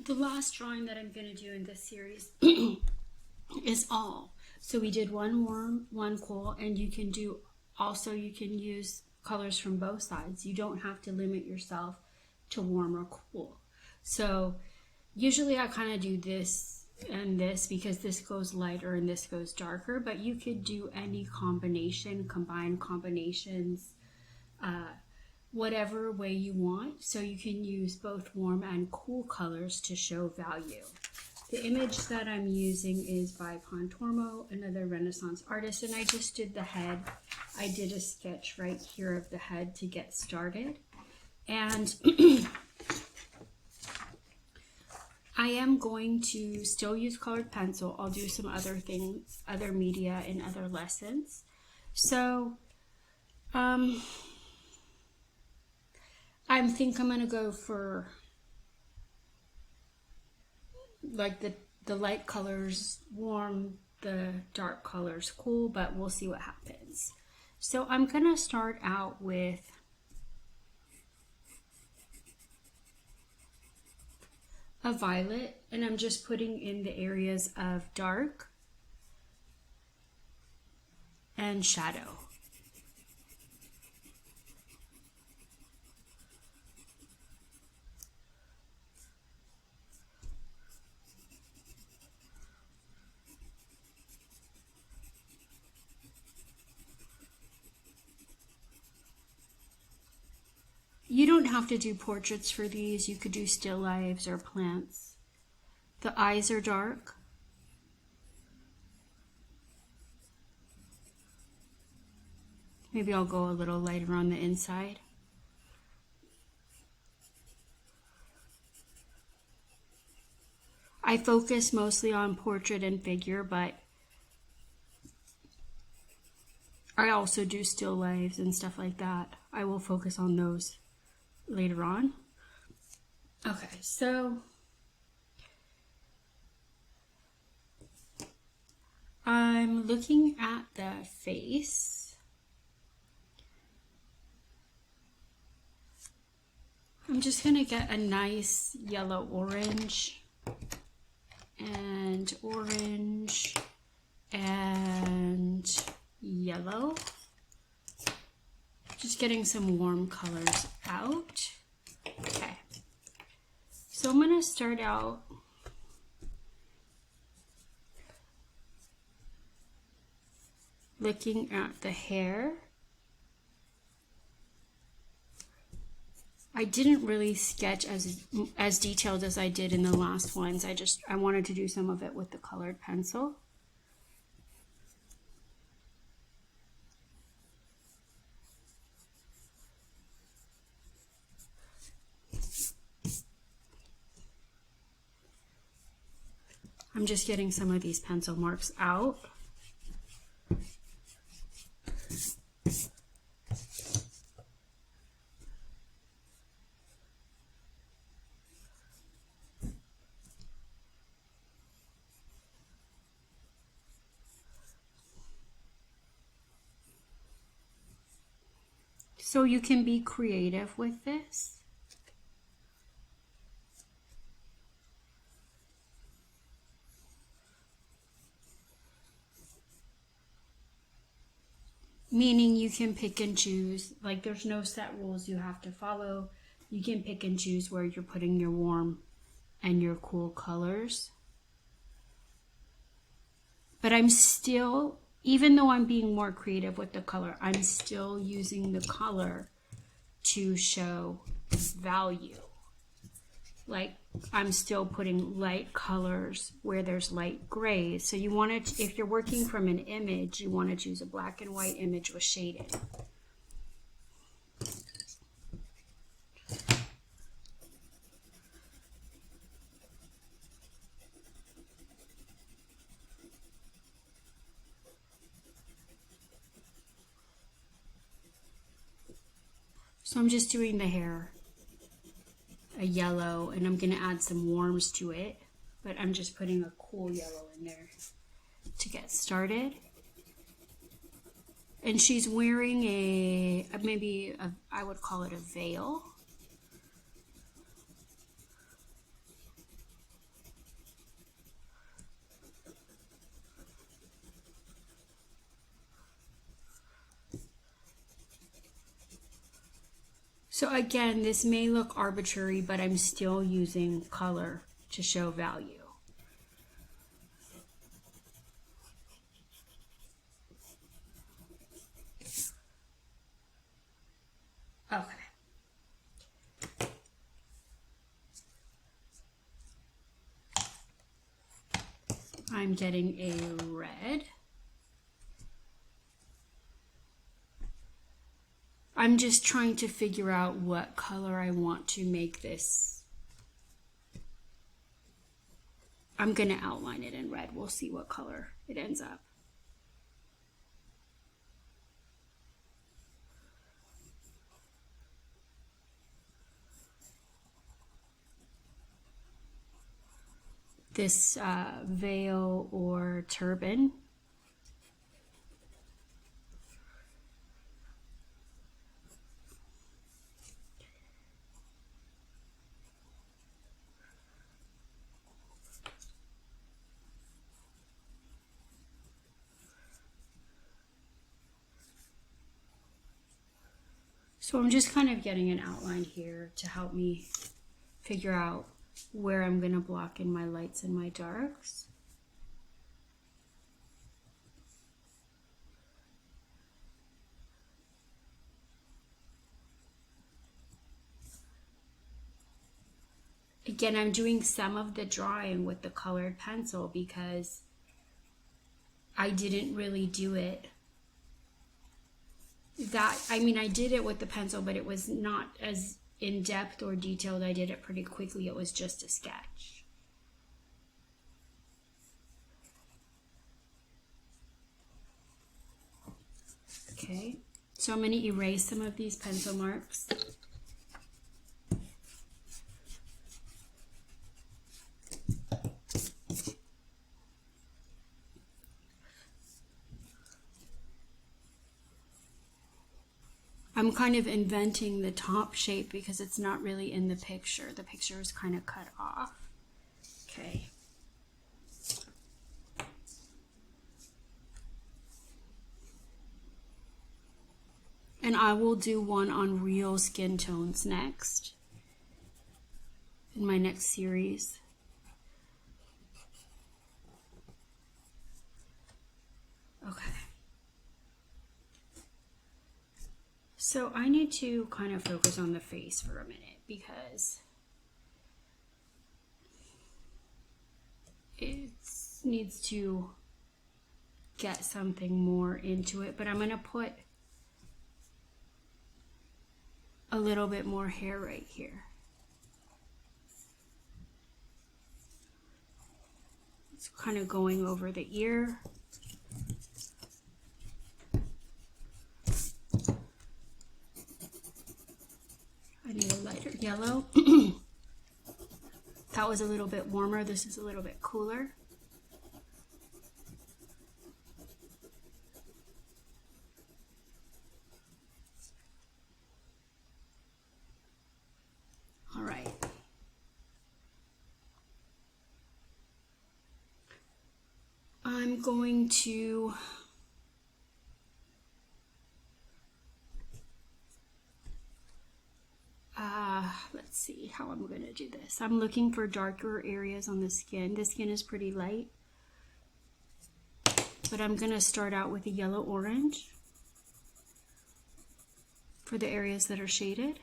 The last drawing that I'm going to do in this series is all. So we did one warm, one cool, and you can use colors from both sides. You don't have to limit yourself to warm or cool. So usually I kind of do this and this because this goes lighter and this goes darker, but you could do any combination, combine combinations, whatever way you want. So you can use both warm and cool colors to show value. The image that I'm using is by Pontormo, another Renaissance artist, and I just did the head. I did a sketch right here of the head to get started. And I am going to still use colored pencil. I'll do some other things, other media in other lessons. So, I think I'm going to go for like the light colors warm, the dark colors cool, but we'll see what happens. So I'm going to start out with a violet, and I'm just putting in the areas of dark and shadow. You don't have to do portraits for these. You could do still lifes or plants. The eyes are dark. Maybe I'll go a little lighter on the inside. I focus mostly on portrait and figure, but I also do still lifes and stuff like that. I will focus on those later on. Okay, so I'm looking at the face. I'm just gonna get a nice yellow orange and orange and yellow. Just getting some warm colors out. Okay, so I'm gonna start out looking at the hair. I didn't really sketch as detailed as I did in the last ones. I wanted to do some of it with the colored pencil. I'm just getting some of these pencil marks out. So you can be creative with this. Meaning you can pick and choose, like there's no set rules you have to follow. You can pick and choose where you're putting your warm and your cool colors. But I'm still, even though I'm being more creative with the color, I'm still using the color to show value. Like I'm still putting light colors where there's light grays. So you want to, if you're working from an image, you want to choose a black and white image with shading. So I'm just doing the hair a yellow, and I'm going to add some warms to it, but I'm just putting a cool yellow in there to get started. And she's wearing I would call it a veil. So again, this may look arbitrary, but I'm still using color to show value. Okay. I'm getting a red. I'm just trying to figure out what color I want to make this. I'm going to outline it in red. We'll see what color it ends up. This veil or turban. So I'm just kind of getting an outline here to help me figure out where I'm going to block in my lights and my darks. Again, I'm doing some of the drawing with the colored pencil because I didn't really do it I did it with the pencil, but it was not as in-depth or detailed. I did it pretty quickly. It was just a sketch. Okay, so I'm going to erase some of these pencil marks. I'm kind of inventing the top shape because it's not really in the picture. The picture is kind of cut off. Okay. And I will do one on real skin tones next, in my next series. Okay. So I need to kind of focus on the face for a minute because it needs to get something more into it, but I'm going to put a little bit more hair right here. It's kind of going over the ear. I need a lighter yellow. That was a little bit warmer. This is a little bit cooler. All right. I'm going to let's see how I'm going to do this. I'm looking for darker areas on the skin. The skin is pretty light, but I'm going to start out with a yellow orange for the areas that are shaded.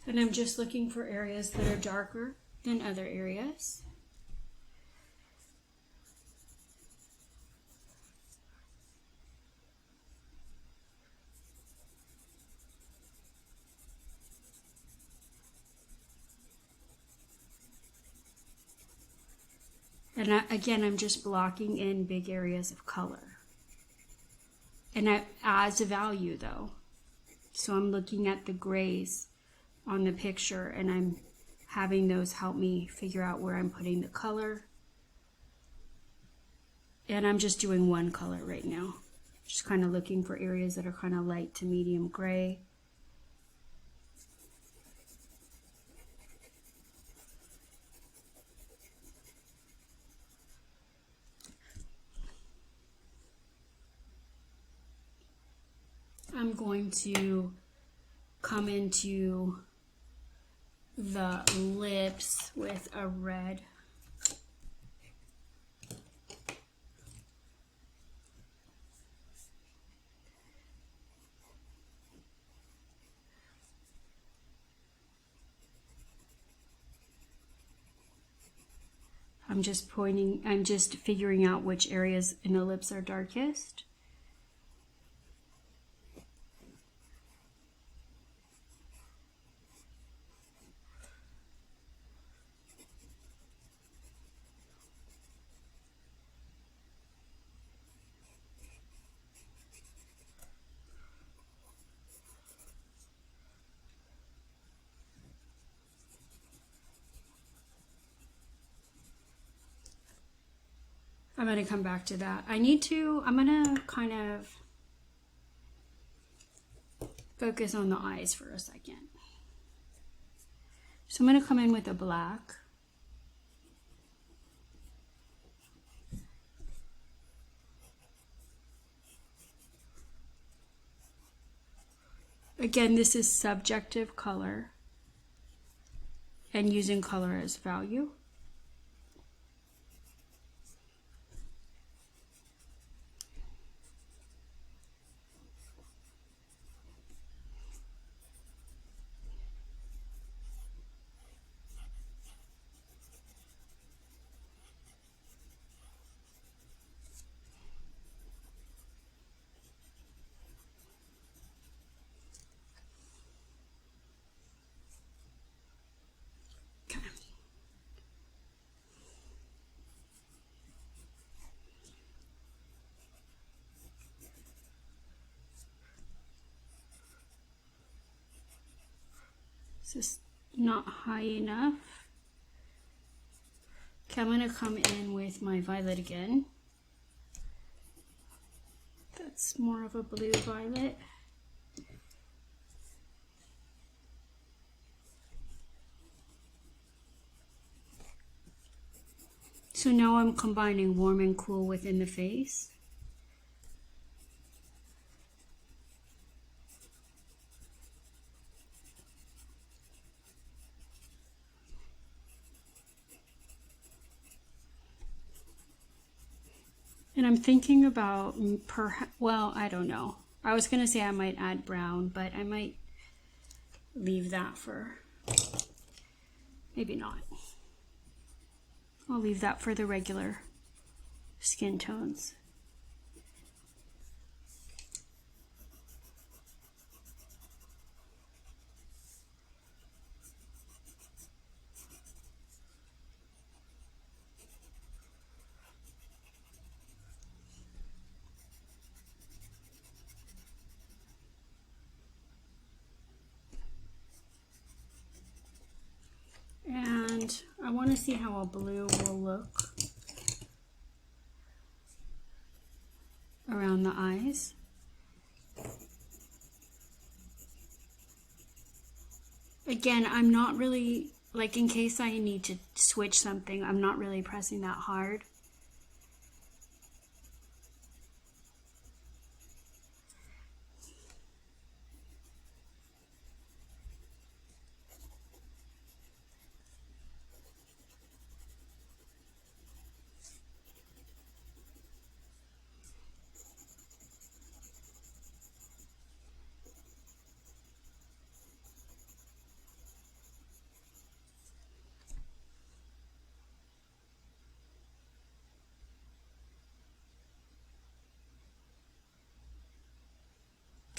And I'm just looking for areas that are darker than other areas. And again, I'm just blocking in big areas of color. And it adds a value though. So I'm looking at the grays on the picture and I'm having those help me figure out where I'm putting the color. And I'm just doing one color right now. Just kind of looking for areas that are kind of light to medium gray. I'm going to come into the lips with a red. I'm just figuring out which areas in the lips are darkest. I'm going to come back to that. I'm going to kind of focus on the eyes for a second. So I'm going to come in with a black. Again, this is subjective color and using color as value. This is not high enough. Okay, I'm going to come in with my violet again. That's more of a blue violet. So now I'm combining warm and cool within the face. And I'm thinking about, well, I don't know. I was going to say I might add brown, but I might leave that for, maybe not. I'll leave that for the regular skin tones. And I want to see how a blue will look around the eyes. Again, I'm not really, like in case I need to switch something, I'm not really pressing that hard.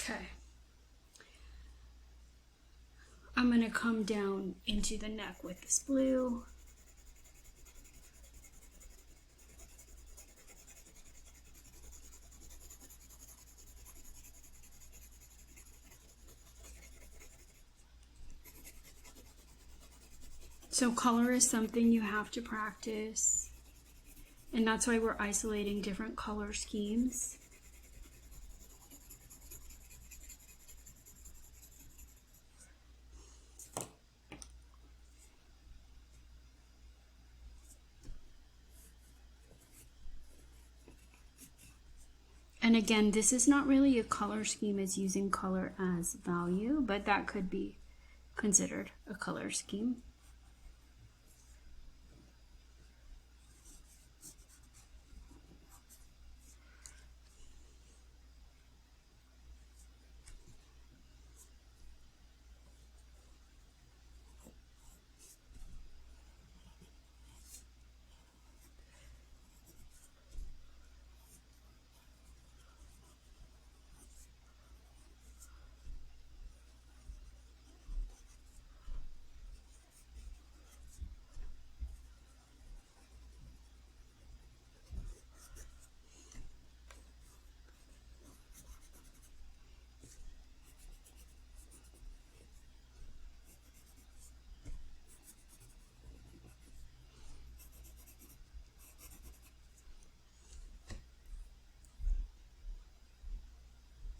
Okay. I'm going to come down into the neck with this blue. So color is something you have to practice, and that's why we're isolating different color schemes. And again, this is not really a color scheme, it's using color as value, but that could be considered a color scheme.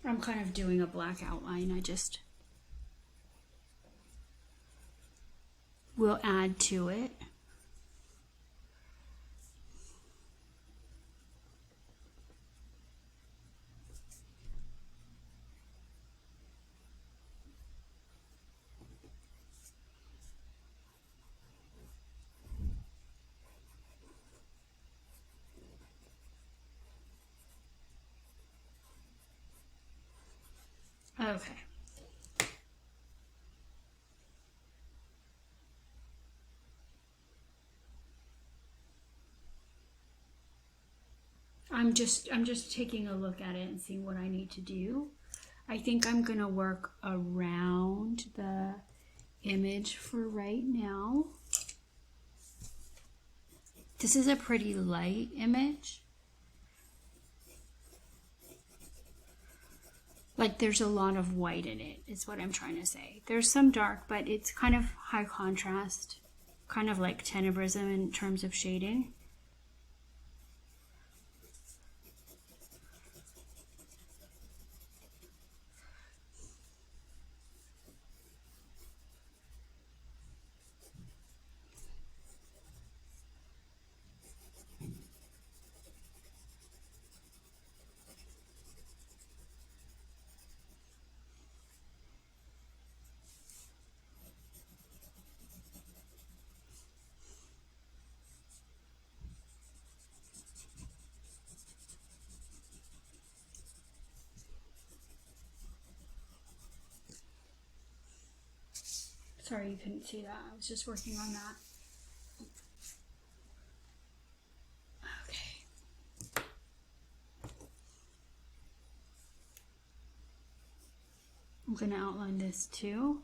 I'm kind of doing a black outline. I just will add to it. Okay. I'm just taking a look at it and seeing what I need to do. I think I'm gonna work around the image for right now. This is a pretty light image. Like there's a lot of white in it, is what I'm trying to say. There's some dark, but it's kind of high contrast, kind of like tenebrism in terms of shading. Sorry you couldn't see that. I was just working on that. Okay. I'm going to outline this too.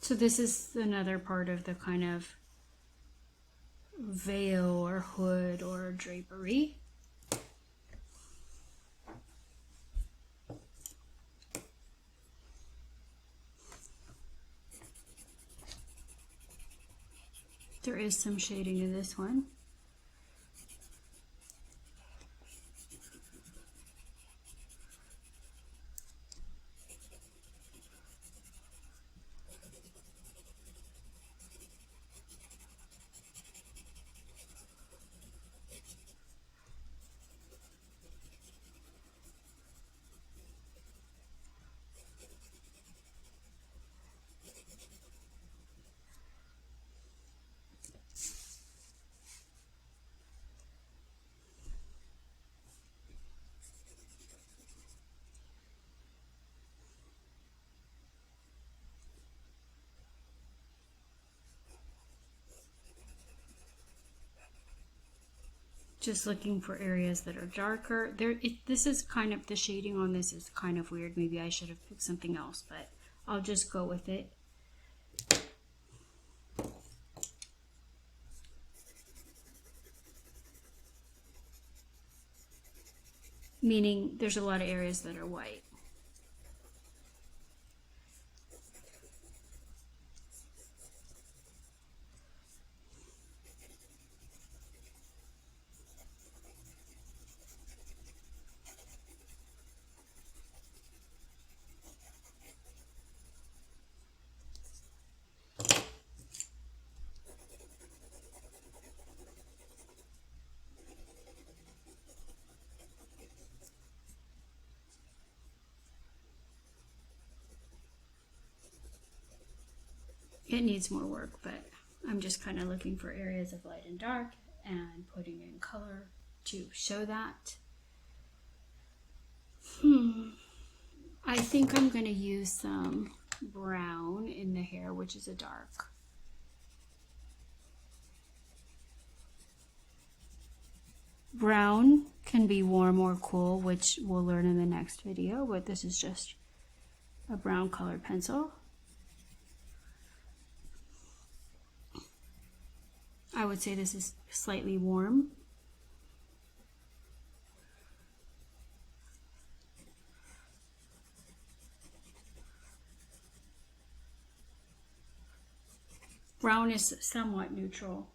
So this is another part of the kind of veil or hood or drapery. There is some shading in this one. Just looking for areas that are darker. This is kind of, the shading on this is kind of weird. Maybe I should have picked something else, but I'll just go with it. meaning there's a lot of areas that are white. It needs more work, but I'm just kind of looking for areas of light and dark and putting in color to show that. I think I'm going to use some brown in the hair, which is a dark. Brown can be warm or cool, which we'll learn in the next video, but this is just a brown colored pencil. I would say this is slightly warm. Brown is somewhat neutral.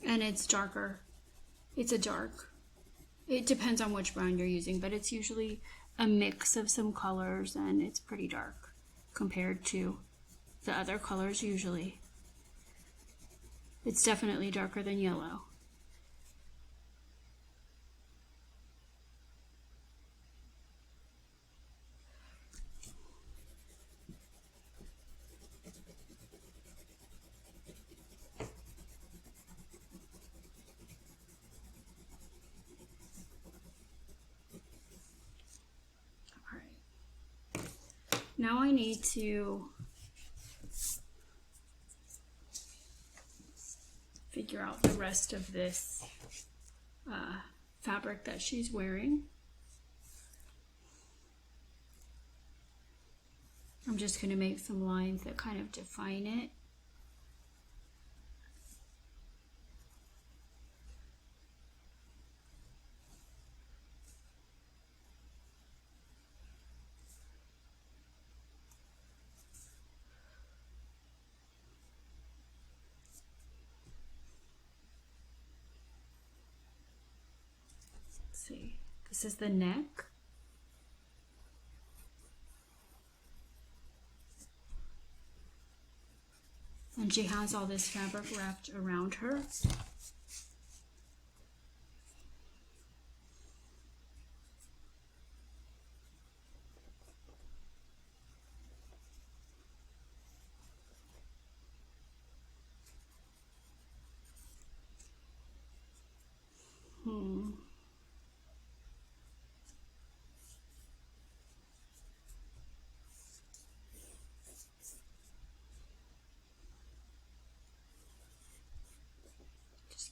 And it's darker. It's a dark. It depends on which brown you're using, but it's usually a mix of some colors, and it's pretty dark compared to the other colors usually. It's definitely darker than yellow. Now I need to figure out the rest of this fabric that she's wearing. I'm just going to make some lines that kind of define it. See, this is the neck. And she has all this fabric wrapped around her.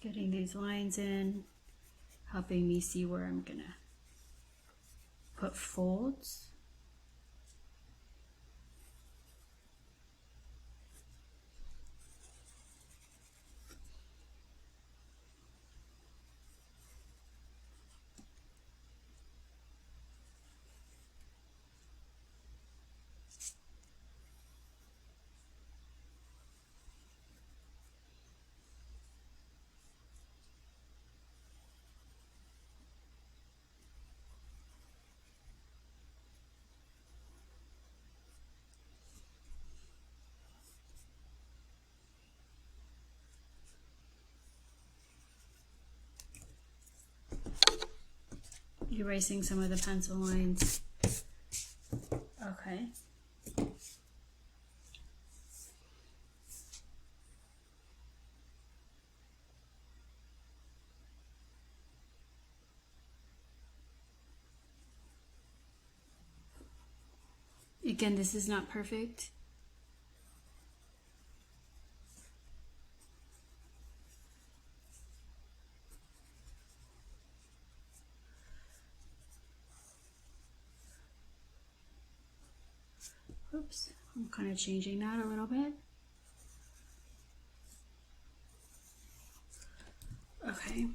Getting these lines in, helping me see where I'm gonna put folds. Erasing some of the pencil lines. Okay. Again, this is not perfect. Oops, I'm kind of changing that a little bit. Okay.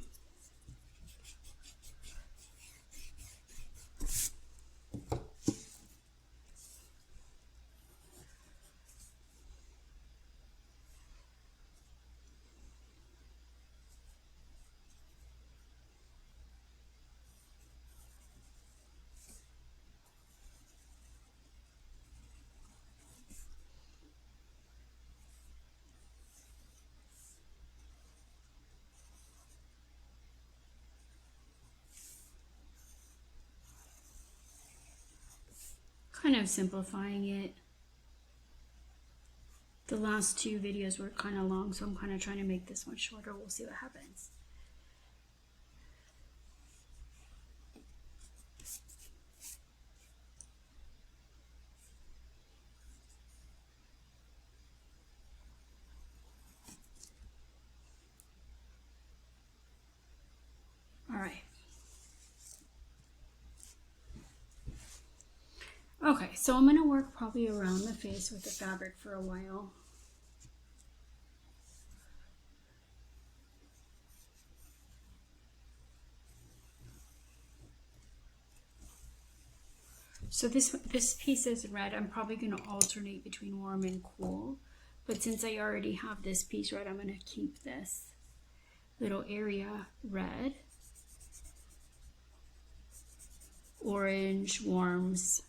Kind of simplifying it. The last two videos were kind of long, so I'm kind of trying to make this one shorter. We'll see what happens. All right. Okay, so I'm going to work probably around the face with the fabric for a while. So this piece is red. I'm probably going to alternate between warm and cool. But since I already have this piece red, I'm going to keep this little area red. Orange warms.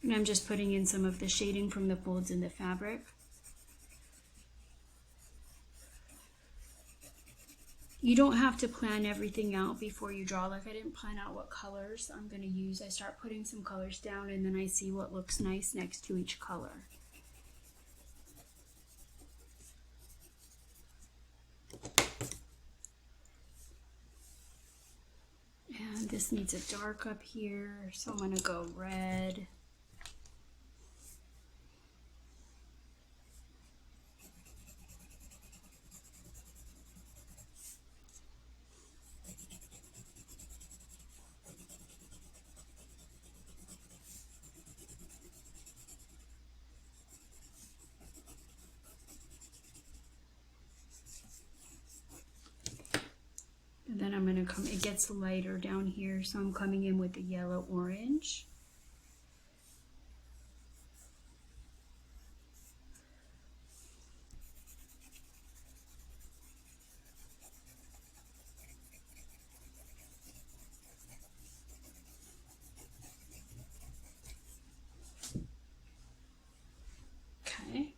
And I'm just putting in some of the shading from the folds in the fabric. You don't have to plan everything out before you draw. Like I didn't plan out what colors I'm going to use. I start putting some colors down and then I see what looks nice next to each color. And this needs a dark up here, so I'm going to go red. And then I'm going to come, it gets lighter down here, so I'm coming in with the yellow orange. Okay.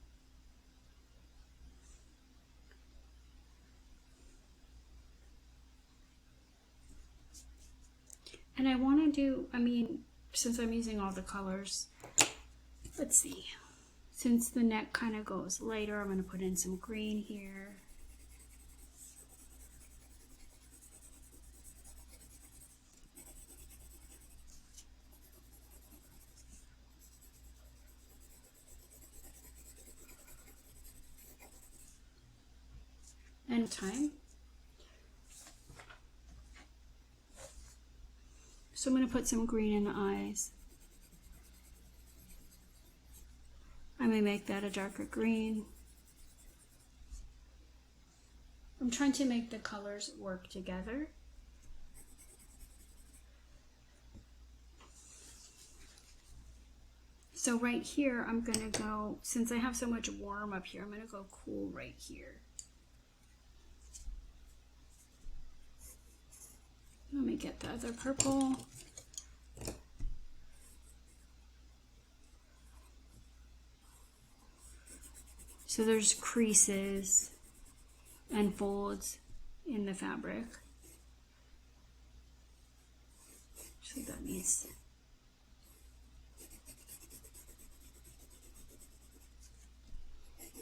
And I want to do, since I'm using all the colors, let's see. Since the neck kind of goes lighter, I'm going to put in some green here. And time. So I'm going to put some green in the eyes. I'm going to make that a darker green. I'm trying to make the colors work together. So right here, I'm going to go, since I have so much warm up here, I'm going to go cool right here. Let me get the other purple. So there's creases and folds in the fabric. So that needs.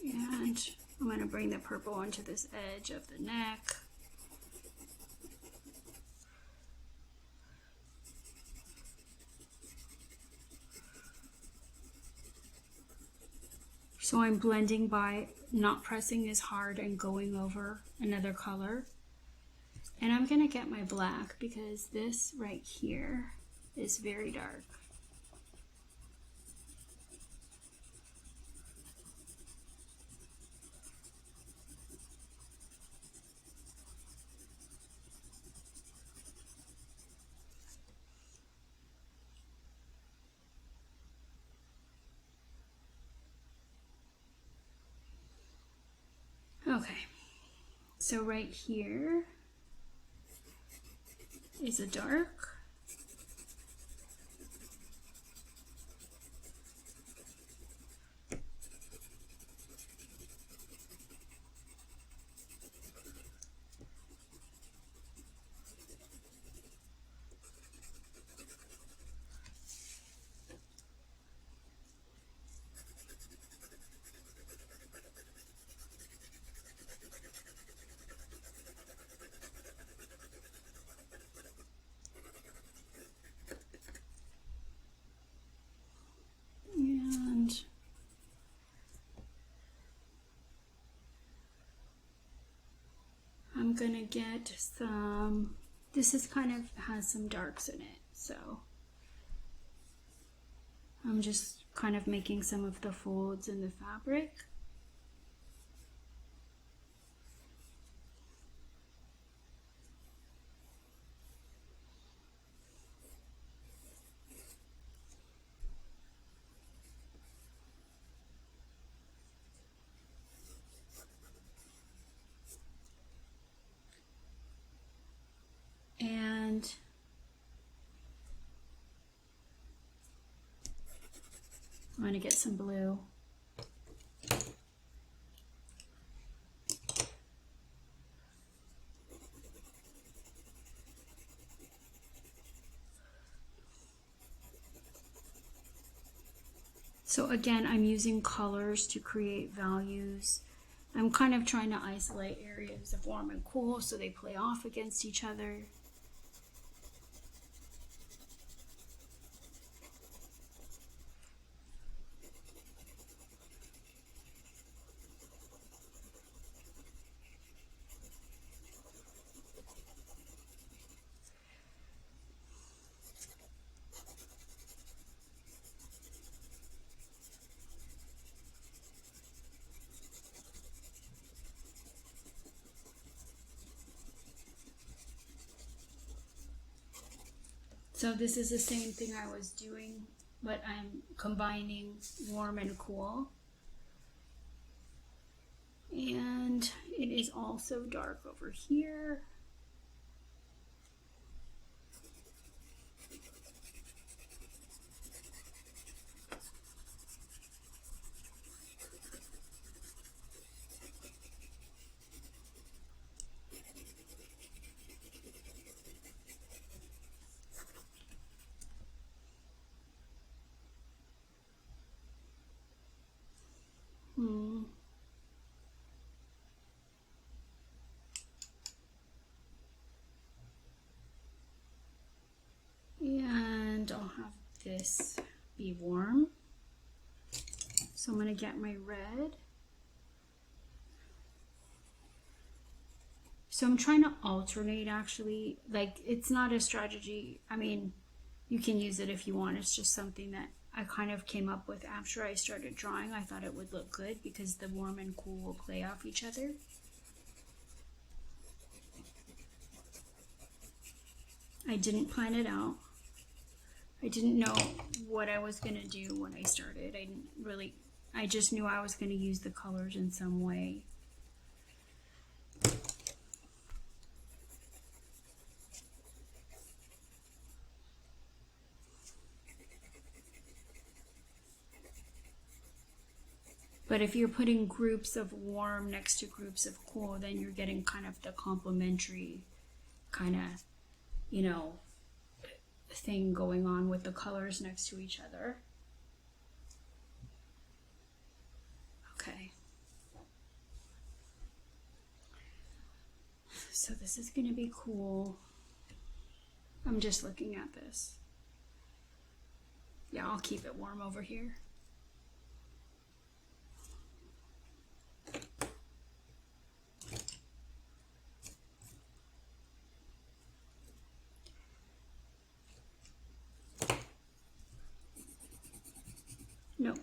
And I'm going to bring the purple onto this edge of the neck. So I'm blending by not pressing as hard and going over another color. And I'm gonna get my black because this right here is very dark. Okay, so right here is a dark. And I'm gonna get some, this is kind of has some darks in it, so I'm just kind of making some of the folds in the fabric. And I'm going to get some blue. So again, I'm using colors to create values. I'm kind of trying to isolate areas of warm and cool so they play off against each other. So this is the same thing I was doing, but I'm combining warm and cool. And it is also dark over here. And I'll have this be warm. So I'm going to get my red. So I'm trying to alternate actually. Like, it's not a strategy. I mean, you can use it if you want. It's just something that I kind of came up with after I started drawing. I thought it would look good because the warm and cool will play off each other. I didn't plan it out. I didn't know what I was going to do when I started. I just knew I was going to use the colors in some way. But if you're putting groups of warm next to groups of cool, then you're getting kind of the complementary kind of, you know, thing going on with the colors next to each other. Okay. So this is going to be cool. I'm just looking at this. Yeah, I'll keep it warm over here. No.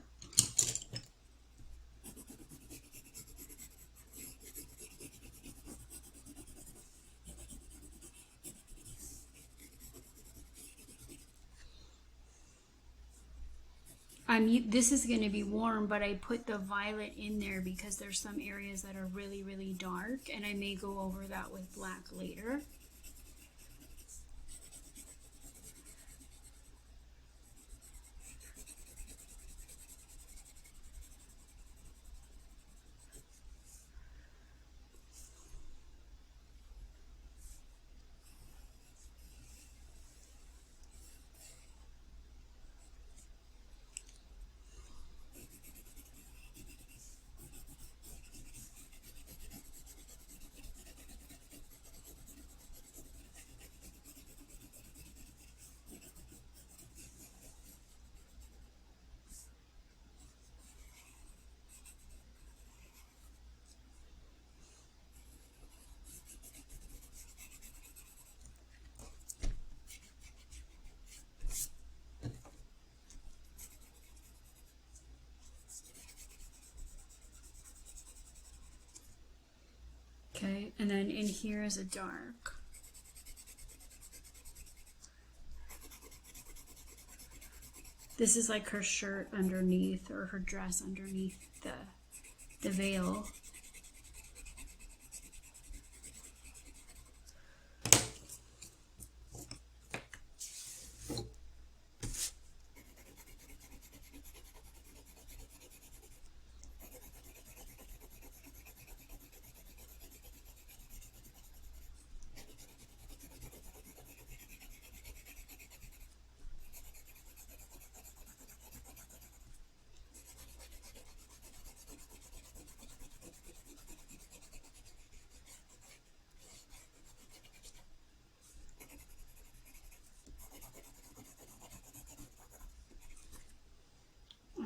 This is going to be warm, but I put the violet in there because there's some areas that are really, really dark, and I may go over that with black later. Okay, and then in here is a dark. This is like her shirt underneath, or her dress underneath the veil.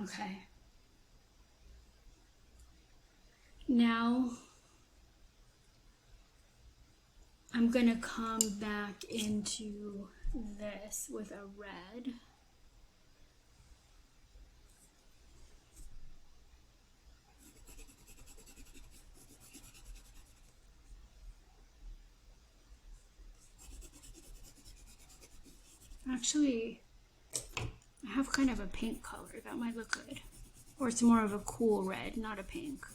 Okay. Now I'm going to come back into this with a red. Actually, I have kind of a pink color. That might look good. Or it's more of a cool red, not a pink.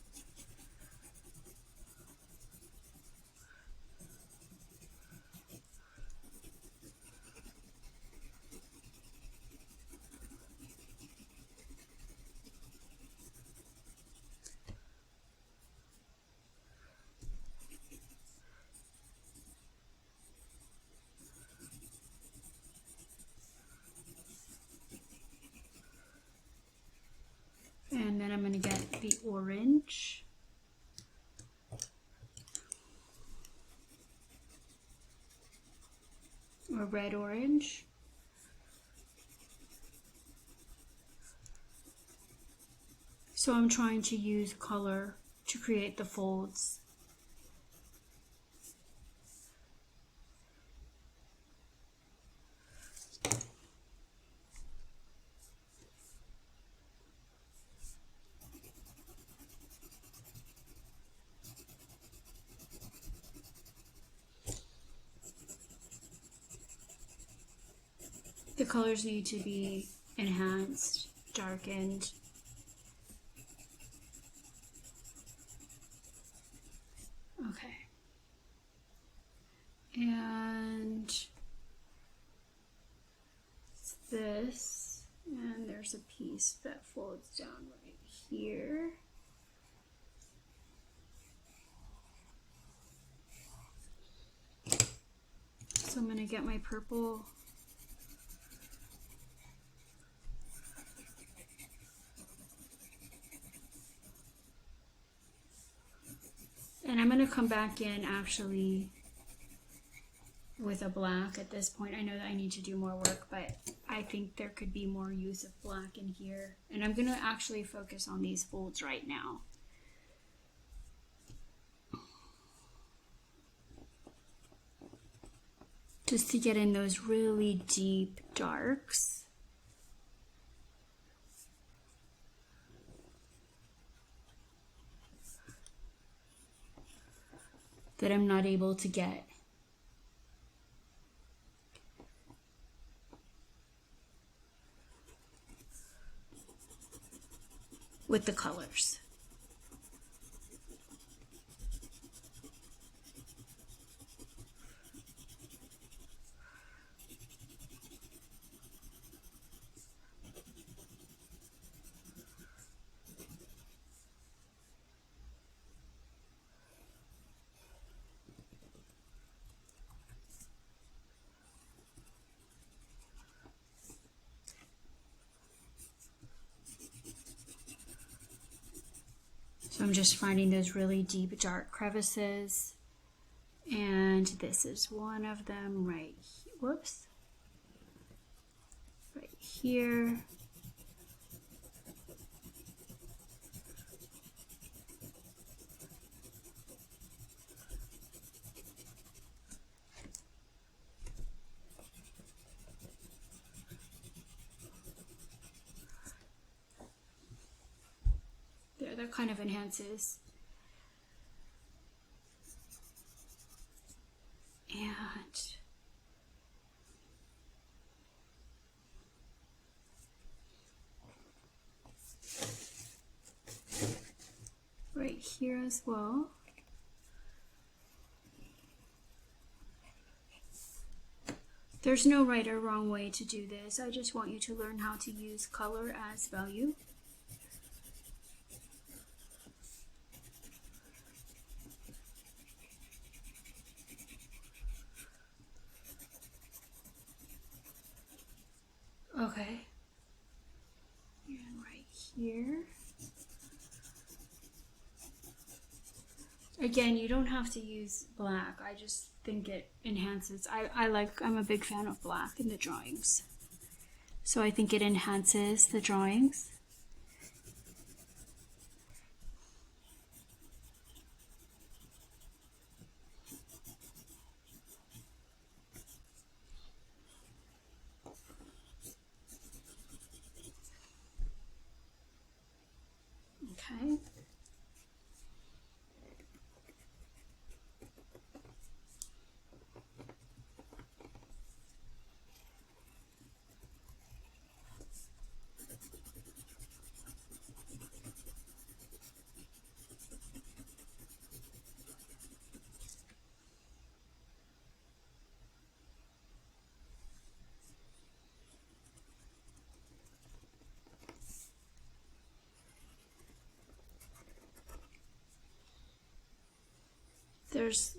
And then I'm going to get the orange. Or red orange. So I'm trying to use color to create the folds. The colors need to be enhanced, darkened. Okay. And it's this, and there's a piece that folds down right here. So I'm going to get my purple. And I'm going to come back in actually with a black at this point. I know that I need to do more work, but I think there could be more use of black in here. And I'm going to actually focus on these folds right now. Just to get in those really deep darks. that I'm not able to get with the colors. So I'm just finding those really deep dark crevices, and this is one of them right right here. There, that kind of enhances. And right here as well. There's no right or wrong way to do this. I just want you to learn how to use color as value. Okay. And right here. Again, you don't have to use black. I just think it enhances. I'm a big fan of black in the drawings. So I think it enhances the drawings. Okay.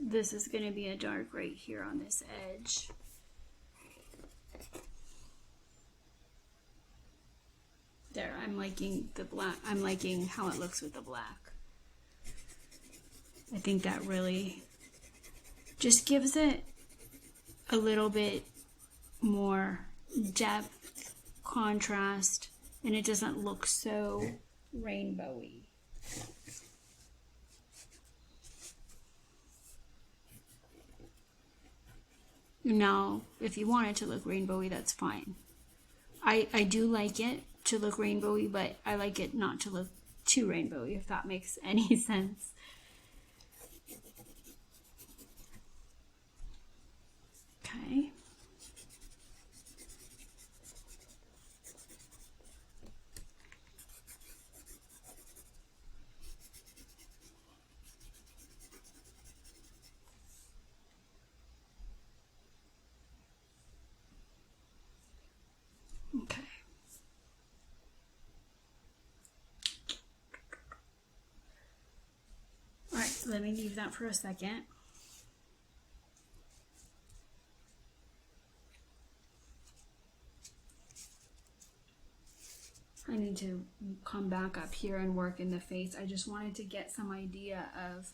This is going to be a dark right here on this edge. There, I'm liking the black. I'm liking how it looks with the black. I think that really just gives it a little bit more depth, contrast, and it doesn't look so rainbowy. Now, if you want it to look rainbowy, that's fine. I do like it to look rainbowy, but I like it not to look too rainbowy, if that makes any sense. Okay. Okay. All right, let me leave that for a second. I need to come back up here and work in the face. I just wanted to get some idea of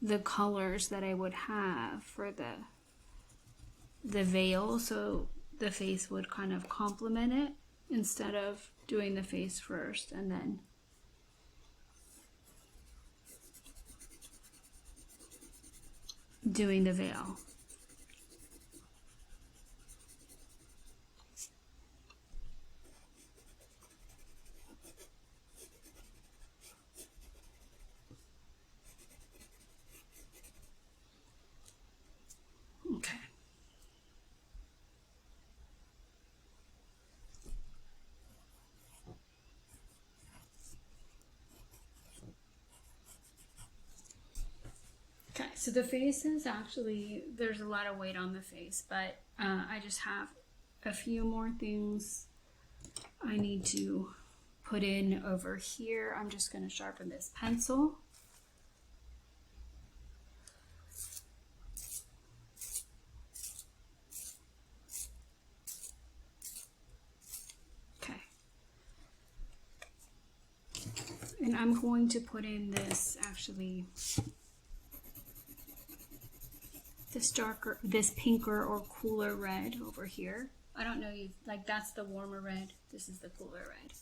the colors that I would have for the veil, so the face would kind of complement it instead of doing the face first and then doing the veil. so the face is actually, there's a lot of weight on the face, but I just have a few more things I need to put in over here. I'm just going to sharpen this pencil. Okay. And I'm going to put in this, actually, this darker, this pinker or cooler red over here. I don't know, you like, that's the warmer red. This is the cooler red.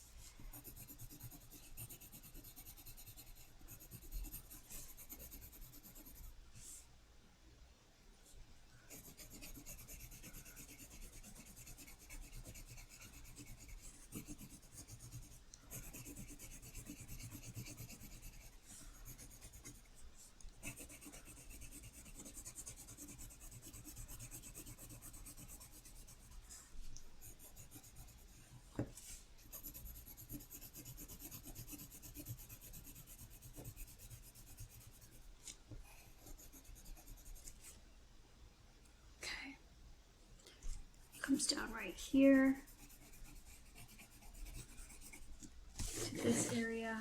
Comes down right here to this area.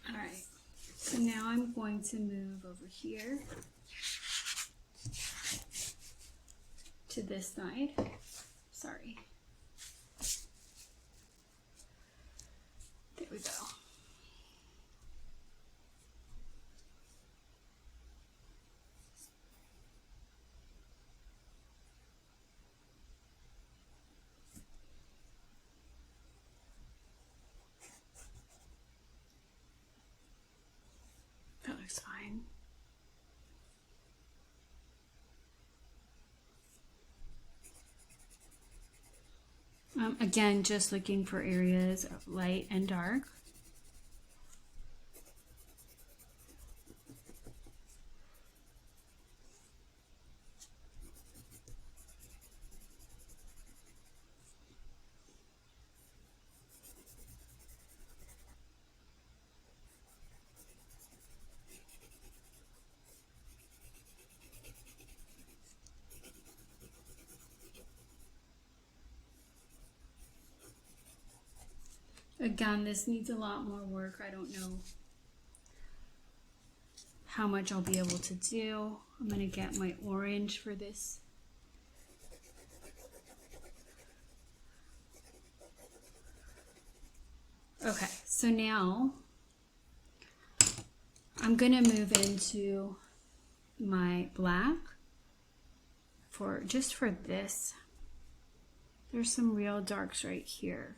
All right, so now I'm going to move over here to this side. Sorry. There we go. That looks fine. Again, just looking for areas of light and dark. Again, this needs a lot more work. I don't know how much I'll be able to do. I'm going to get my orange for this. Okay, so now I'm going to move into my black for just for this. There's some real darks right here.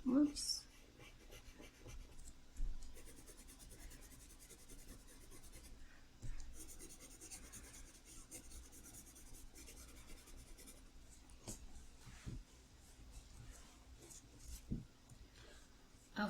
Whoops. Okay.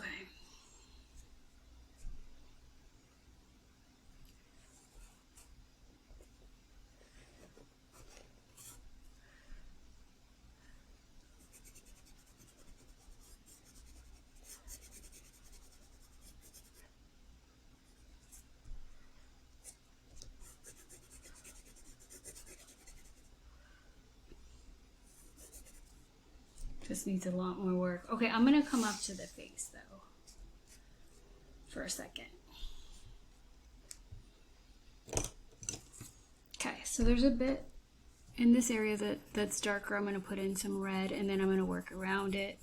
This needs a lot more work. Okay, I'm gonna come up to the face though for a second. Okay, so there's a bit in this area that's darker. I'm gonna put in some red and then I'm gonna work around it.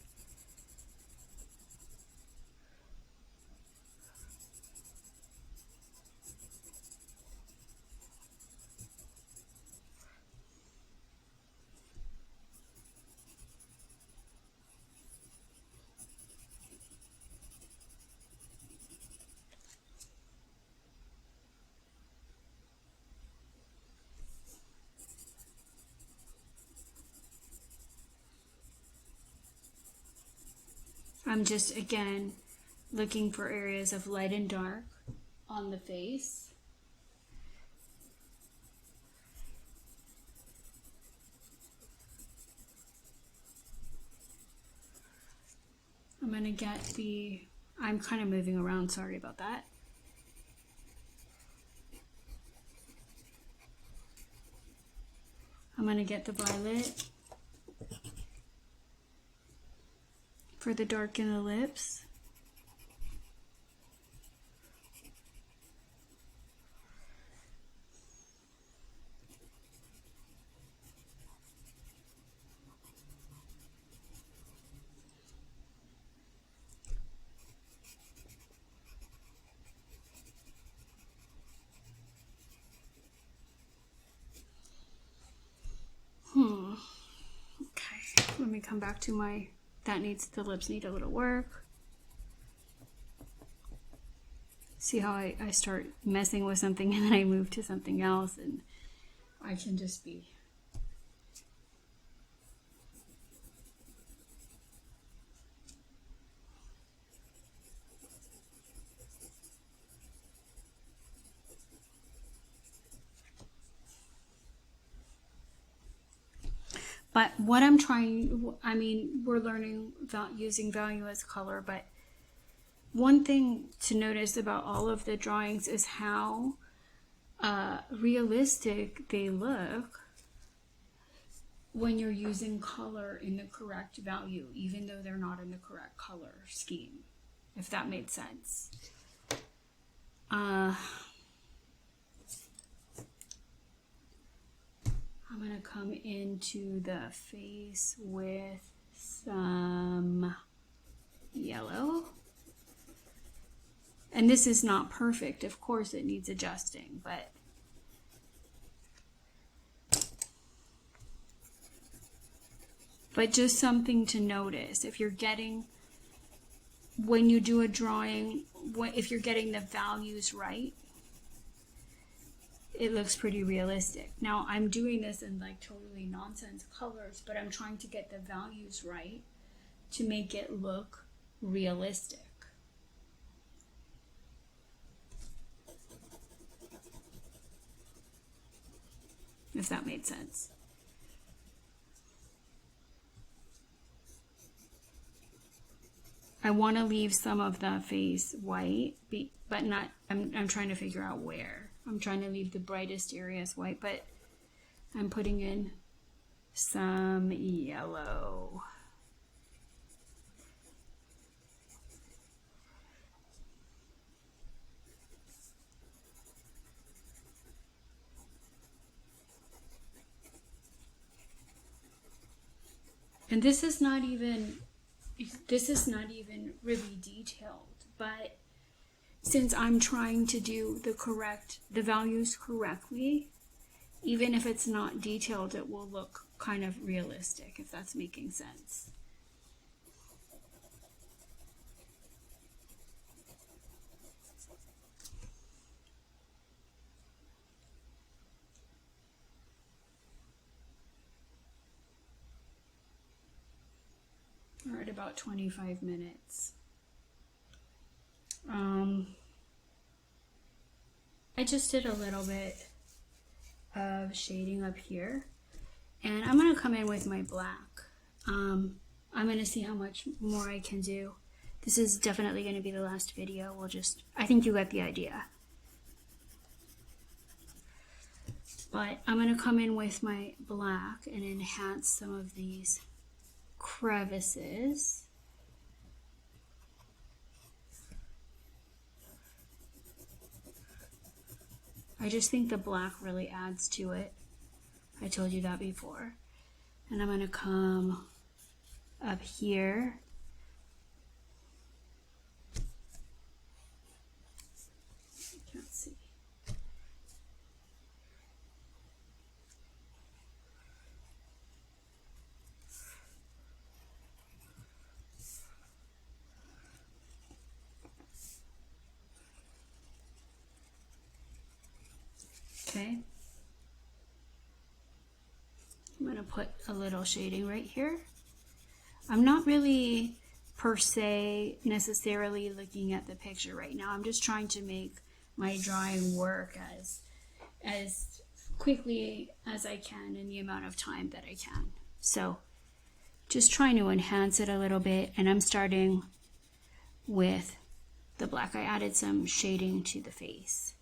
I'm just, again, looking for areas of light and dark on the face. I'm going to get the, I'm kind of moving around, sorry about that. I'm going to get the violet for the dark in the lips. Okay, let me come back to my, the lips need a little work. See how I start messing with something and then I move to something else, and I can just be. But what I'm trying, I mean, we're learning about using value as color, but one thing to notice about all of the drawings is how realistic they look when you're using color in the correct value, even though they're not in the correct color scheme, if that made sense. I'm going to come into the face with some yellow. And this is not perfect. Of course, it needs adjusting, but just something to notice. If you're getting, when you do a drawing, if you're getting the values right, it looks pretty realistic. Now, I'm doing this in like totally nonsense colors, but I'm trying to get the values right to make it look realistic. If that made sense. I want to leave some of the face white, but not, I'm trying to figure out where. I'm trying to leave the brightest areas white, but I'm putting in some yellow. And this is not even really detailed, but since I'm trying to do the values correctly, even if it's not detailed, it will look kind of realistic, if that's making sense. We're at about 25 minutes. I just did a little bit of shading up here, and I'm going to come in with my black. I'm going to see how much more I can do. This is definitely going to be the last video. I think you got the idea. But I'm going to come in with my black and enhance some of these crevices. I just think the black really adds to it. I told you that before. And I'm going to come up here. I can't see. Okay, I'm going to put a little shading right here. I'm not really per se necessarily looking at the picture right now. I'm just trying to make my drawing work as quickly as I can in the amount of time that I can. So just trying to enhance it a little bit, and I'm starting with the black. I added some shading to the face.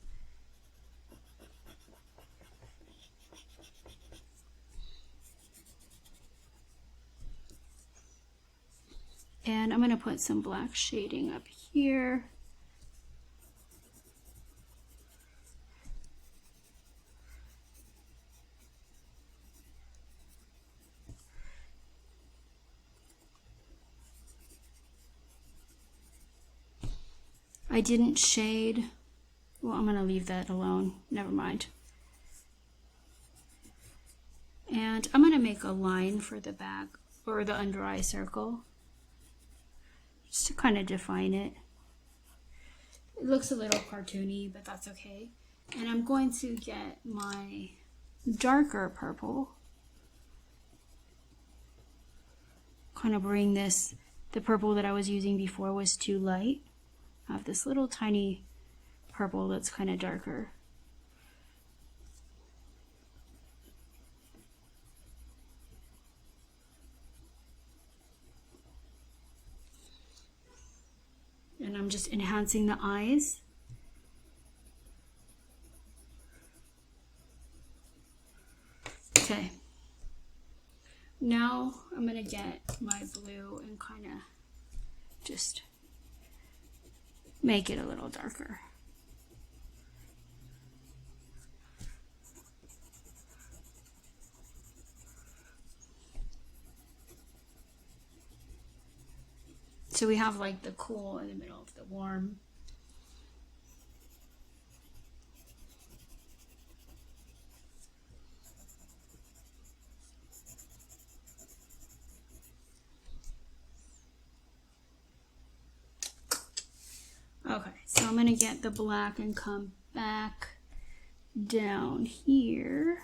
And I'm going to put some black shading up here. I didn't shade. Well, I'm going to leave that alone. Never mind. And I'm going to make a line for the back or the under eye circle, just to kind of define it. It looks a little cartoony, but that's okay. And I'm going to get my darker purple. Kind of bring this, the purple that I was using before was too light. I have this little tiny purple that's kind of darker. And I'm just enhancing the eyes. Okay. Now I'm going to get my blue and kind of just make it a little darker. So we have like the cool in the middle of the warm. Okay, so I'm going to get the black and come back down here.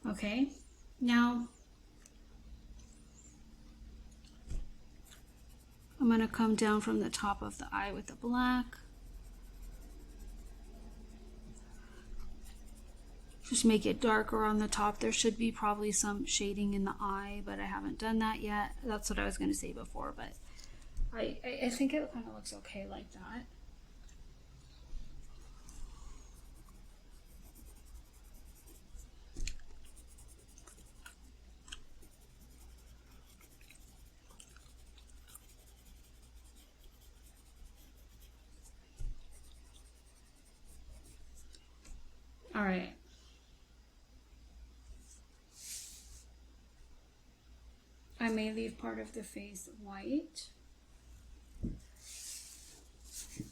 Okay, now I'm going to come down from the top of the eye with the black. Just make it darker on the top. There should be probably some shading in the eye, but I haven't done that yet. That's what I was going to say before, but I think it kind of looks okay like that. All right. I may leave part of the face white.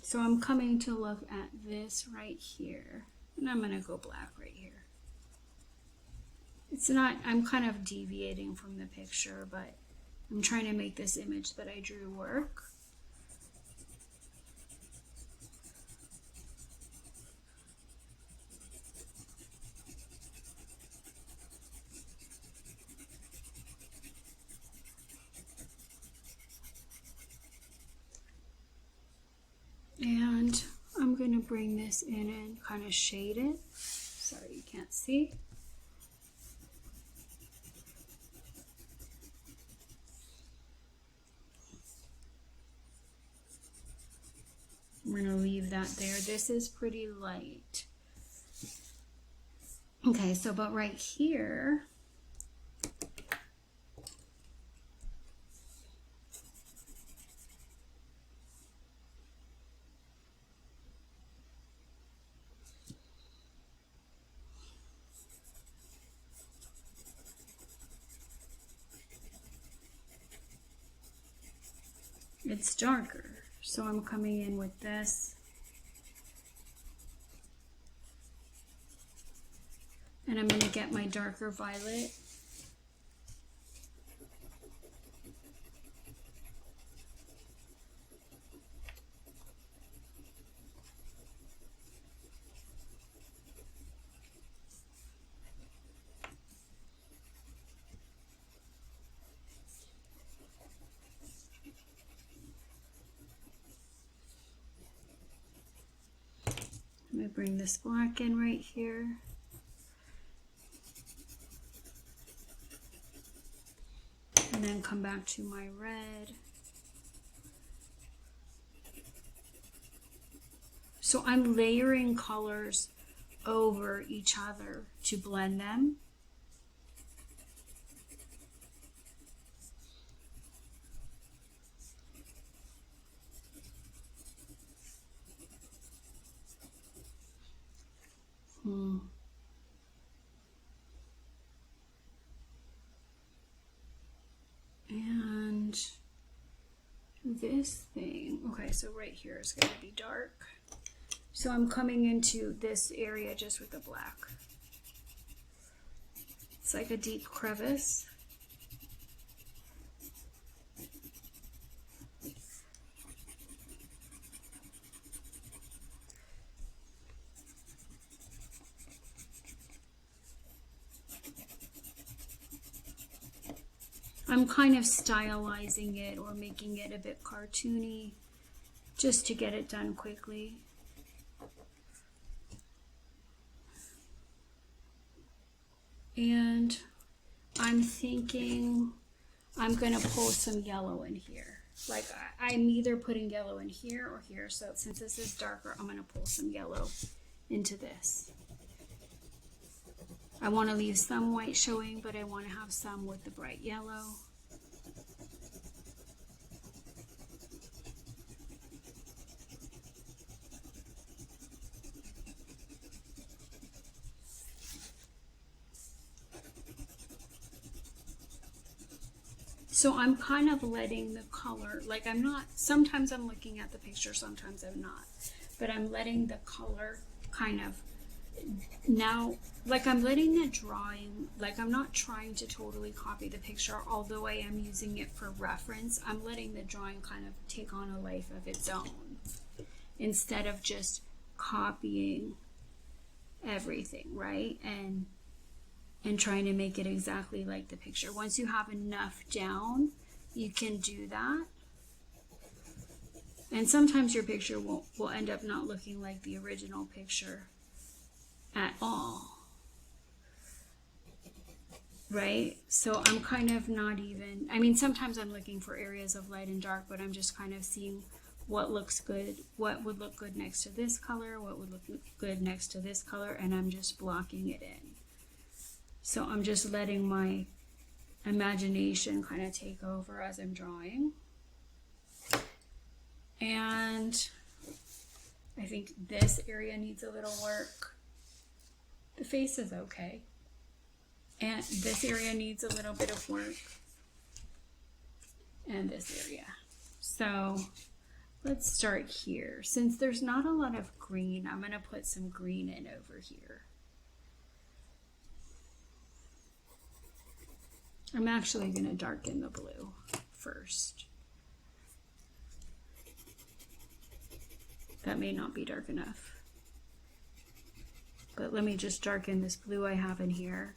So I'm coming to look at this right here, and I'm going to go black right here. It's not, I'm kind of deviating from the picture, but I'm trying to make this image that I drew work. And I'm going to bring this in and kind of shade it. Sorry, you can't see. I'm going to leave that there. This is pretty light. Okay, so but right here, it's darker. So I'm coming in with this. And I'm going to get my darker violet. bring this black in right here. And then come back to my red. So I'm layering colors over each other to blend them. And this thing, okay, so right here is going to be dark. So I'm coming into this area just with the black. It's like a deep crevice. I'm kind of stylizing it or making it a bit cartoony just to get it done quickly. And I'm thinking I'm going to pull some yellow in here. Like I'm either putting yellow in here or here. So since this is darker, I'm going to pull some yellow into this. I want to leave some white showing, but I want to have some with the bright yellow. So I'm kind of letting the color, like I'm not, sometimes I'm looking at the picture, sometimes I'm not, but I'm letting the color kind of now, like I'm letting the drawing, like I'm not trying to totally copy the picture, although I am using it for reference. I'm letting the drawing kind of take on a life of its own instead of just copying everything, right? And trying to make it exactly like the picture. Once you have enough down, you can do that. And sometimes your picture will end up not looking like the original picture at all, right? So I'm kind of not even, I mean, sometimes I'm looking for areas of light and dark, but I'm just kind of seeing what looks good, what would look good next to this color, what would look good next to this color, and I'm just blocking it in. So I'm just letting my imagination kind of take over as I'm drawing. And I think this area needs a little work. The face is okay. And this area needs a little bit of work. And this area. So let's start here. Since there's not a lot of green, I'm going to put some green in over here. I'm actually going to darken the blue first. That may not be dark enough. But let me just darken this blue I have in here.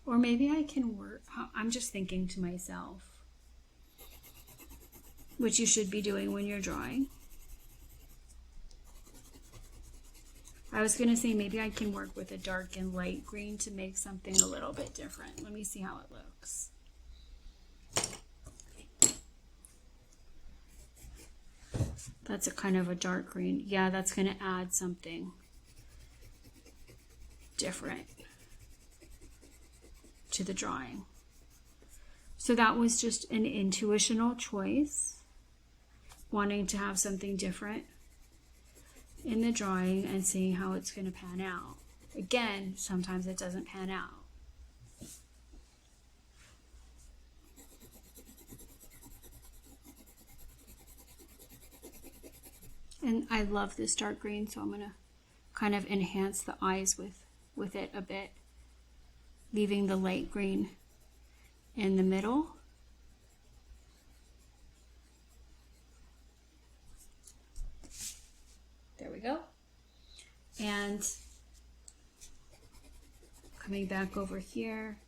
Or maybe I can work, I'm just thinking to myself, which you should be doing when you're drawing. I was going to say maybe I can work with a dark and light green to make something a little bit different. Let me see how it looks. That's a kind of a dark green. Yeah, that's going to add something different to the drawing. So that was just an intuitional choice, wanting to have something different in the drawing and seeing how it's going to pan out. Again, sometimes it doesn't pan out. And I love this dark green, so I'm going to kind of enhance the eyes with it a bit, leaving the light green in the middle. There we go. And coming back over here.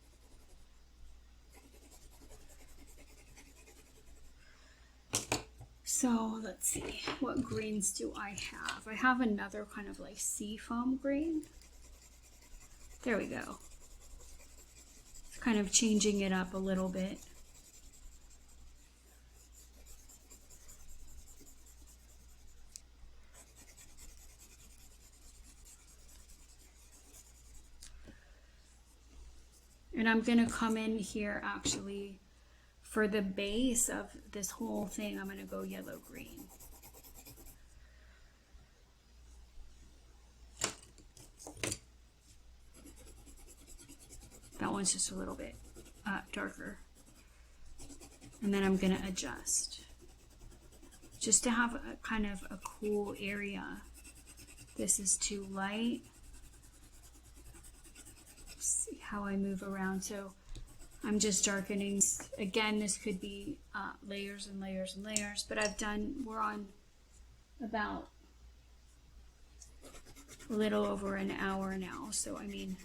So let's see, what greens do I have? I have another kind of like seafoam green. There we go. Kind of changing it up a little bit. And I'm gonna come in here actually for the base of this whole thing. I'm gonna go yellow-green. That one's just a little bit darker. And then I'm gonna adjust. Just to have a kind of a cool area. This is too light. See how I move around. So I'm just darkening. Again, this could be layers and layers and layers, but we're on about a little over an hour now. So I mean,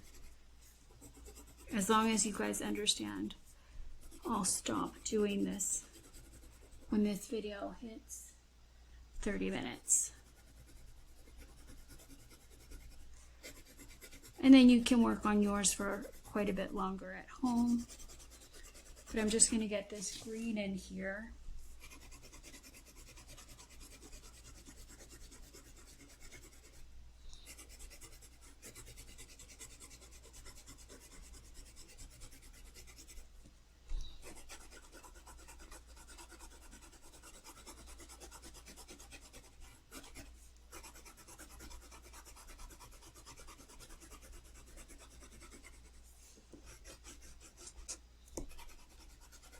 as long as you guys understand, I'll stop doing this when this video hits 30 minutes. And then you can work on yours for quite a bit longer at home. But I'm just going to get this green in here.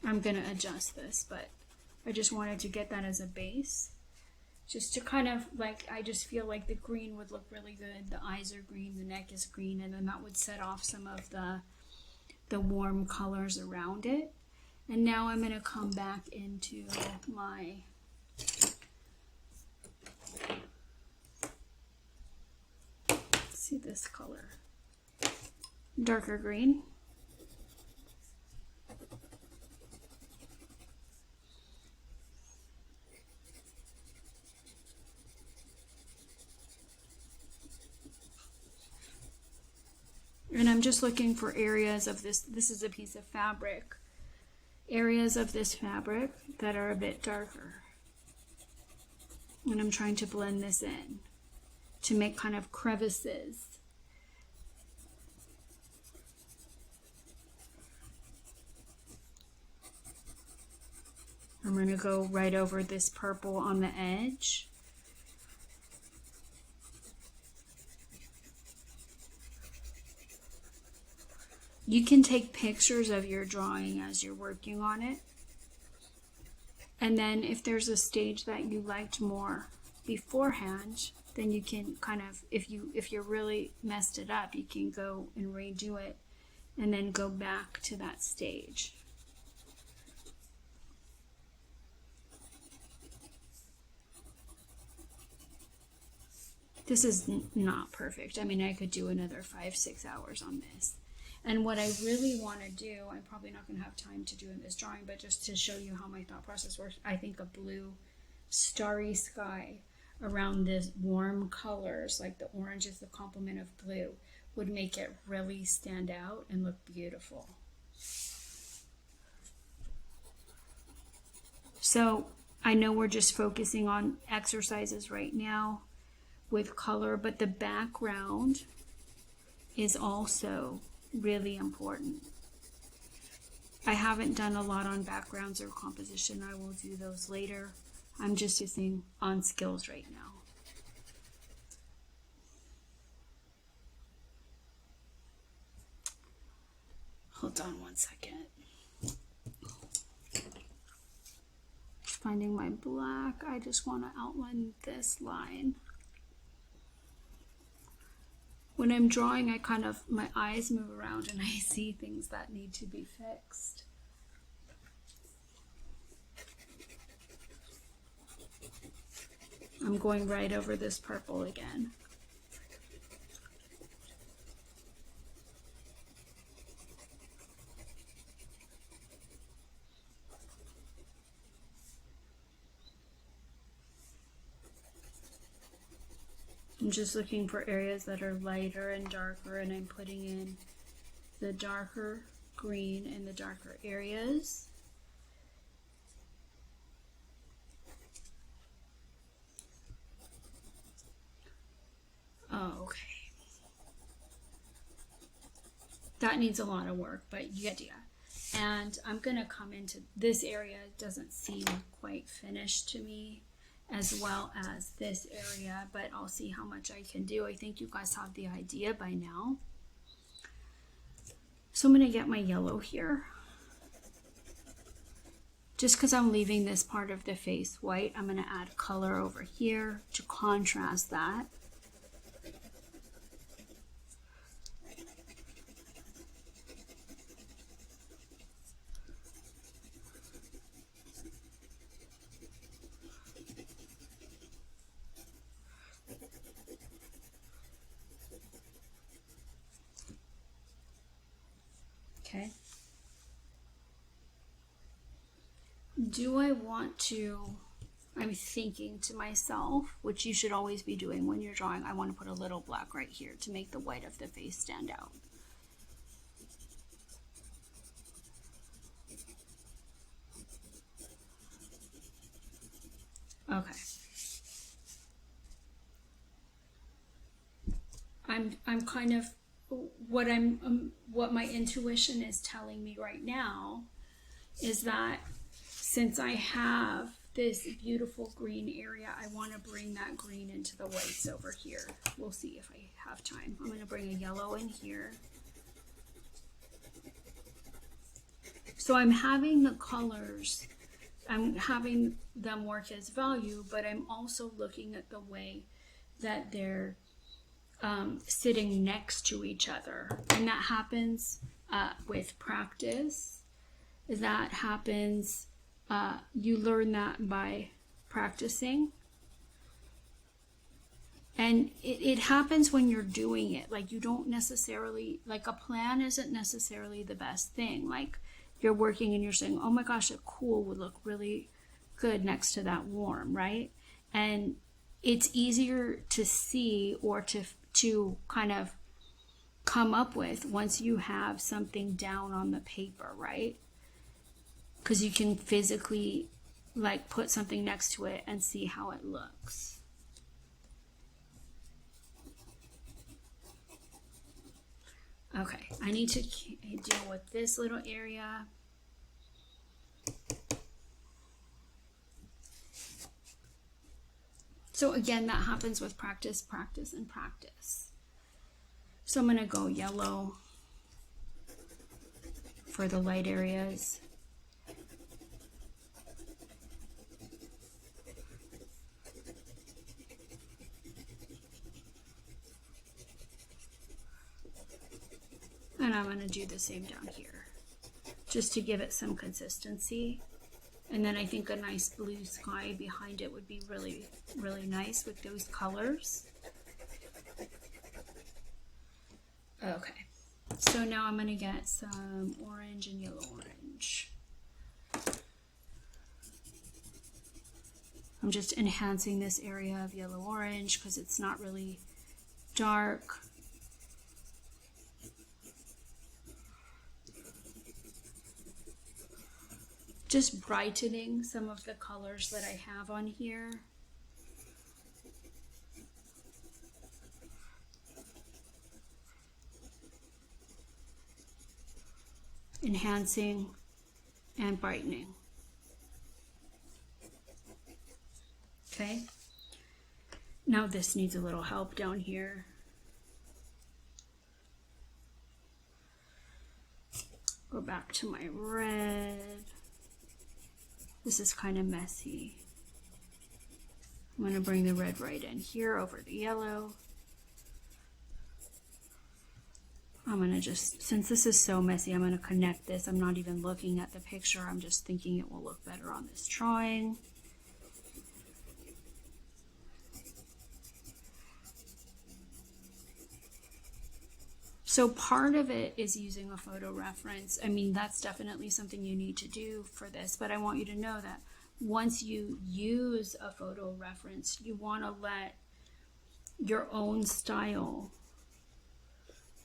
I'm going to adjust this, but I just wanted to get that as a base. Just to kind of like, I just feel like the green would look really good. The eyes are green, the neck is green, and then that would set off some of the warm colors around it. And now I'm going to come back into my see this color, darker green. And I'm just looking for areas of this is a piece of fabric, areas of this fabric that are a bit darker. And I'm trying to blend this in to make kind of crevices. I'm going to go right over this purple on the edge. You can take pictures of your drawing as you're working on it. And then if there's a stage that you liked more beforehand, then you can kind of, if you're really messed it up, you can go and redo it and then go back to that stage. This is not perfect. I mean, I could do another 5-6 hours on this. And what I really want to do, I'm probably not going to have time to do in this drawing, but just to show you how my thought process works, I think a blue starry sky around this warm colors, like the orange is the complement of blue, would make it really stand out and look beautiful. So I know we're just focusing on exercises right now with color, but the background is also really important. I haven't done a lot on backgrounds or composition. I will do those later. I'm just using on skills right now. Hold on one second. Finding my black. I just want to outline this line. When I'm drawing, I kind of, my eyes move around and I see things that need to be fixed. I'm going right over this purple again. I'm just looking for areas that are lighter and darker, and I'm putting in the darker green in the darker areas. Oh, okay. That needs a lot of work, but you get the idea. And I'm gonna come into this area. It doesn't seem quite finished to me, as well as this area, but I'll see how much I can do. I think you guys have the idea by now. So I'm gonna get my yellow here. Just because I'm leaving this part of the face white, I'm gonna add color over here to contrast that. Okay. Do I want to, I'm thinking to myself, which you should always be doing when you're drawing, I want to put a little black right here to make the white of the face stand out. Okay. I'm kind of what my intuition is telling me right now is that since I have this beautiful green area, I want to bring that green into the whites over here. We'll see if I have time. I'm going to bring a yellow in here. So I'm having the colors, I'm having them work as value, but I'm also looking at the way that they're sitting next to each other. And that happens with practice. That happens, you learn that by practicing. And it happens when you're doing it. Like you don't necessarily, like a plan isn't necessarily the best thing. Like you're working and you're saying, oh my gosh, a cool would look really good next to that warm, right? And it's easier to see or to kind of come up with once you have something down on the paper, right? Because you can physically like put something next to it and see how it looks. Okay, I need to deal with this little area. So again, that happens with practice, practice, and practice. So I'm going to go yellow for the light areas. And I'm going to do the same down here, just to give it some consistency. And then I think a nice blue sky behind it would be really, really nice with those colors. Okay, so now I'm going to get some orange and yellow orange. I'm just enhancing this area of yellow orange because it's not really dark. Just brightening some of the colors that I have on here. Enhancing and brightening. Okay. Now this needs a little help down here. Go back to my red. This is kind of messy. I'm going to bring the red right in here over the yellow. I'm going to just, since this is so messy, I'm going to connect this. I'm not even looking at the picture. I'm just thinking it will look better on this drawing. So part of it is using a photo reference. I mean, that's definitely something you need to do for this, but I want you to know that once you use a photo reference, you want to let your own style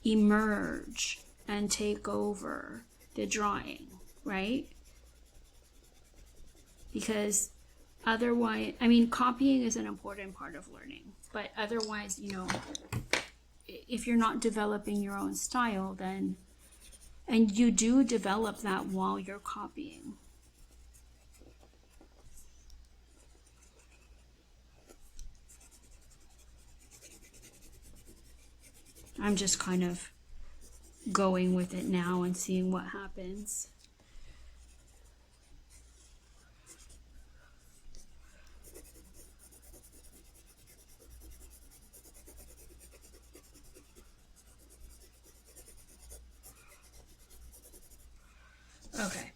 emerge and take over the drawing, right? Because otherwise, I mean, copying is an important part of learning, but otherwise, you know, if you're not developing your own style, then, and you do develop that while you're copying. I'm just kind of going with it now and seeing what happens. Okay.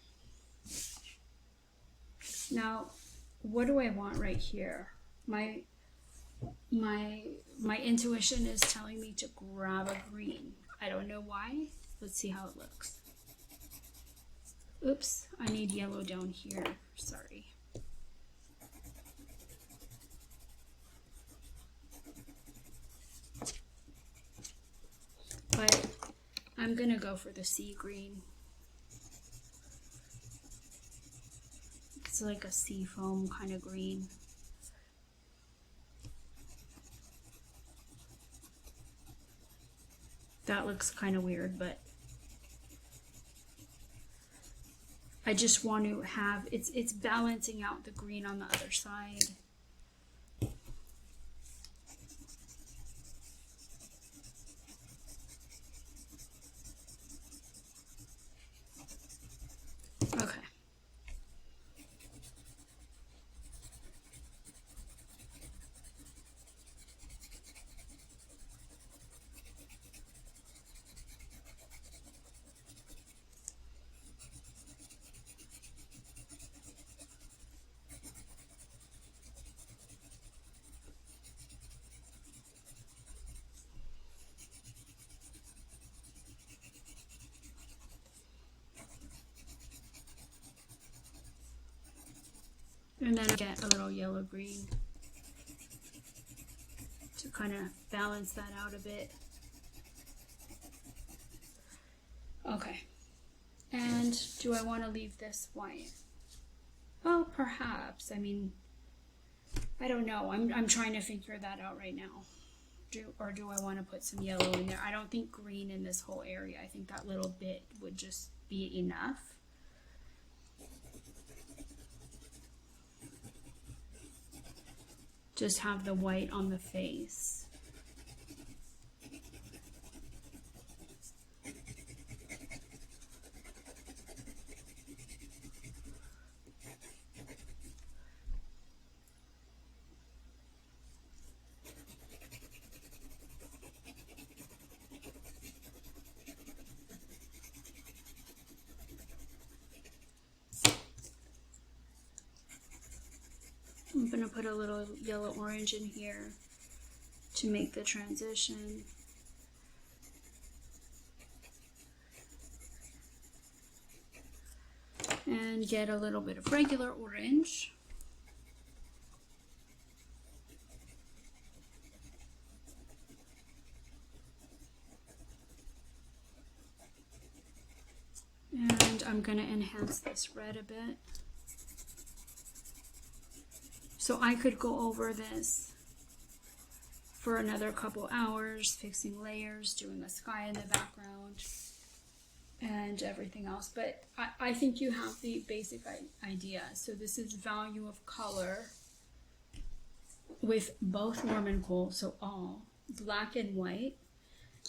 Now, what do I want right here? My intuition is telling me to grab a green. I don't know why. Let's see how it looks. Oops, I need yellow down here. Sorry. But I'm gonna go for the sea green. It's like a sea foam kind of green. That looks kind of weird, but I just want to have, it's balancing out the green on the other side. Okay. And then I get a little yellow green to kind of balance that out a bit. Okay. And do I want to leave this white? Well, perhaps. I mean, I don't know. I'm trying to figure that out right now. Do I want to put some yellow in there? I don't think green in this whole area. I think that little bit would just be enough. Just have the white on the face. I'm going to put a little yellow orange in here to make the transition. And get a little bit of regular orange. And I'm going to enhance this red a bit. So I could go over this for another couple hours, fixing layers, doing a sky in the background, and everything else. But I think you have the basic idea. So this is value of color with both warm and cool, so all black and white,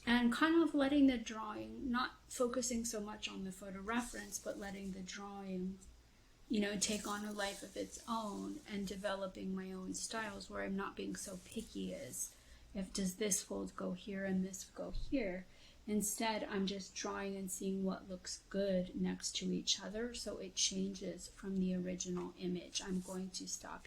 and kind of letting the drawing, not focusing so much on the photo reference, but letting the drawing, you know, take on a life of its own, and developing my own styles where I'm not being so picky as if does this fold go here and this go here. Instead, I'm just drawing and seeing what looks good next to each other, so it changes from the original image. I'm going to stop